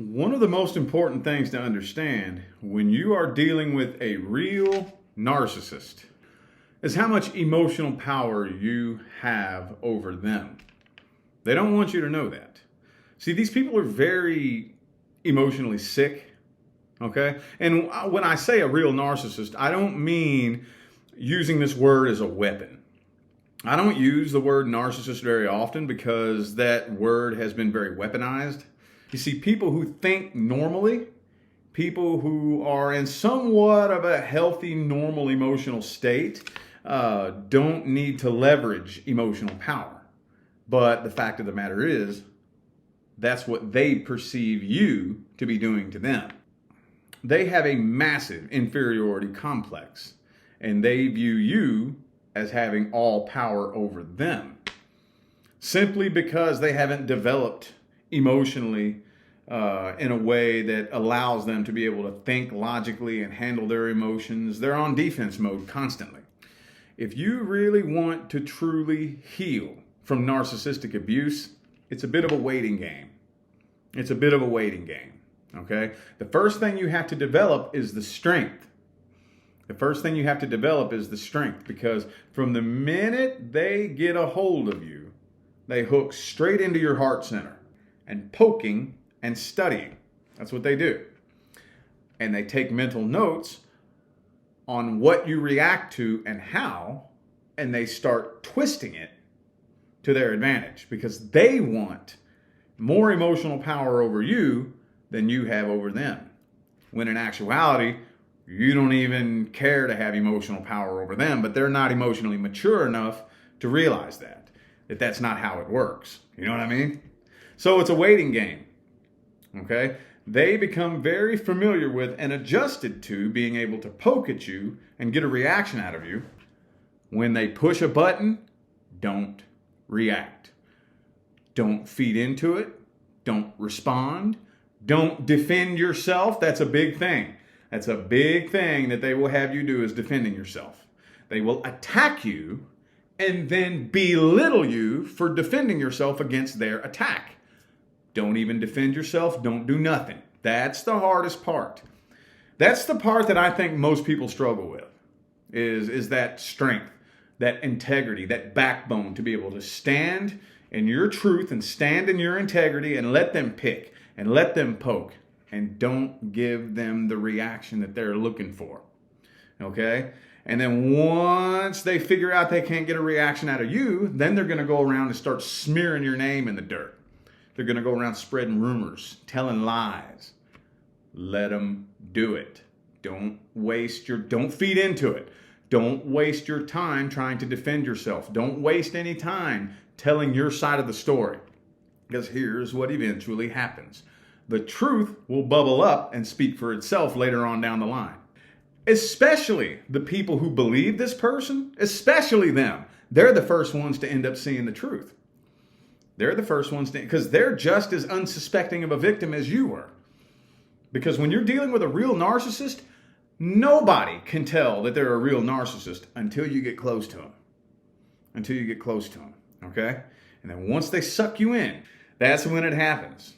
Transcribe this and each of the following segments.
One of the most important things to understand when you are dealing with a real narcissist is how much emotional power you have over them. They don't want you to know that. See, these people are very emotionally sick, okay? And when I say a real narcissist, I don't mean using this word as a weapon. I don't use the word narcissist very often because that word has been very weaponized. You see, people who think normally, people who are in somewhat of a healthy, normal emotional state, don't need to leverage emotional power. But the fact of the matter is, that's what they perceive you to be doing to them. They have a massive inferiority complex, and they view you as having all power over them, simply because they haven't developed emotionally in a way that allows them to be able to think logically and handle their emotions. They're on defense mode constantly. If you really want to truly heal from narcissistic abuse, it's a bit of a waiting game. It's a bit of a waiting game, okay? The first thing you have to develop is the strength. The first thing you have to develop is the strength, because from the minute they get a hold of you, they hook straight into your heart center and poking and studying. That's what they do. And they take mental notes on what you react to and how, and they start twisting it to their advantage because they want more emotional power over you than you have over them. When in actuality, you don't even care to have emotional power over them, but they're not emotionally mature enough to realize that that's not how it works. You know what I mean? So it's a waiting game. Okay? They become very familiar with and adjusted to being able to poke at you and get a reaction out of you. When they push a button, don't react. Don't feed into it. Don't respond. Don't defend yourself. That's a big thing. That's a big thing that they will have you do, is defending yourself. They will attack you and then belittle you for defending yourself against their attack. Don't even defend yourself. Don't do nothing. That's the hardest part. That's the part that I think most people struggle with, is that strength, that integrity, that backbone to be able to stand in your truth and stand in your integrity and let them pick and let them poke and don't give them the reaction that they're looking for. Okay? And then once they figure out they can't get a reaction out of you, then they're going to go around and start smearing your name in the dirt. They're going to go around spreading rumors, telling lies. Let them do it. Don't feed into it. Don't waste your time trying to defend yourself. Don't waste any time telling your side of the story. Because here's what eventually happens. The truth will bubble up and speak for itself later on down the line. Especially the people who believe this person, especially them. They're the first ones to end up seeing the truth. They're the first ones to, because they're just as unsuspecting of a victim as you were. Because when you're dealing with a real narcissist, nobody can tell that they're a real narcissist until you get close to them. Until you get close to them, okay? And then once they suck you in, that's when it happens.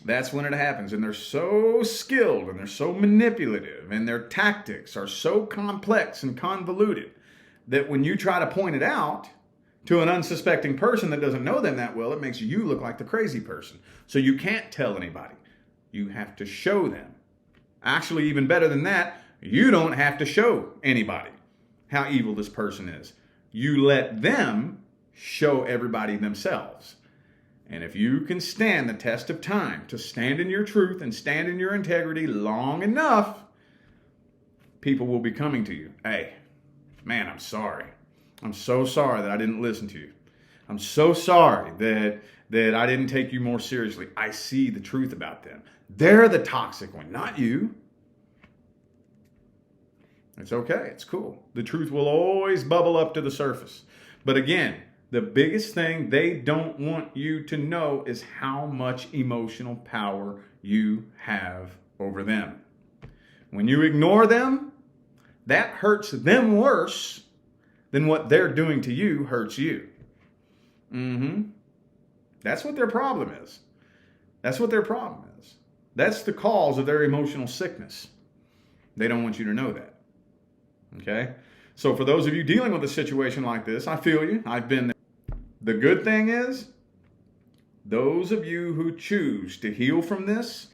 That's when it happens. And they're so skilled and they're so manipulative and their tactics are so complex and convoluted that when you try to point it out to an unsuspecting person that doesn't know them that well, it makes you look like the crazy person. So you can't tell anybody. You have to show them. Actually, even better than that, you don't have to show anybody how evil this person is. You let them show everybody themselves. And if you can stand the test of time, to stand in your truth and stand in your integrity long enough, people will be coming to you. Hey, man, I'm sorry. I'm so sorry that I didn't listen to you. I'm so sorry that I didn't take you more seriously. I see the truth about them. They're the toxic one, not you. It's okay. It's cool. The truth will always bubble up to the surface. But again, the biggest thing they don't want you to know is how much emotional power you have over them. When you ignore them, that hurts them worse than what they're doing to you hurts you. That's what their problem is. That's what their problem is. That's the cause of their emotional sickness. They don't want you to know that. Okay? So for those of you dealing with a situation like this, I feel you. I've been there. The good thing is, those of you who choose to heal from this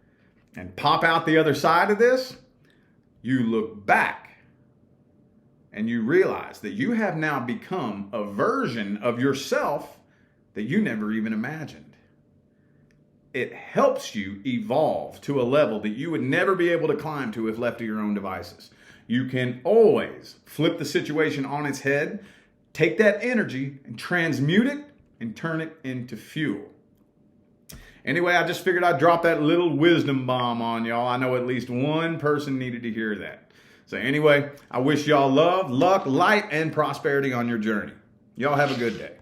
and pop out the other side of this, you look back and you realize that you have now become a version of yourself that you never even imagined. It helps you evolve to a level that you would never be able to climb to if left to your own devices. You can always flip the situation on its head, take that energy and transmute it and turn it into fuel. Anyway, I just figured I'd drop that little wisdom bomb on y'all. I know at least one person needed to hear that. So anyway, I wish y'all love, luck, light, and prosperity on your journey. Y'all have a good day.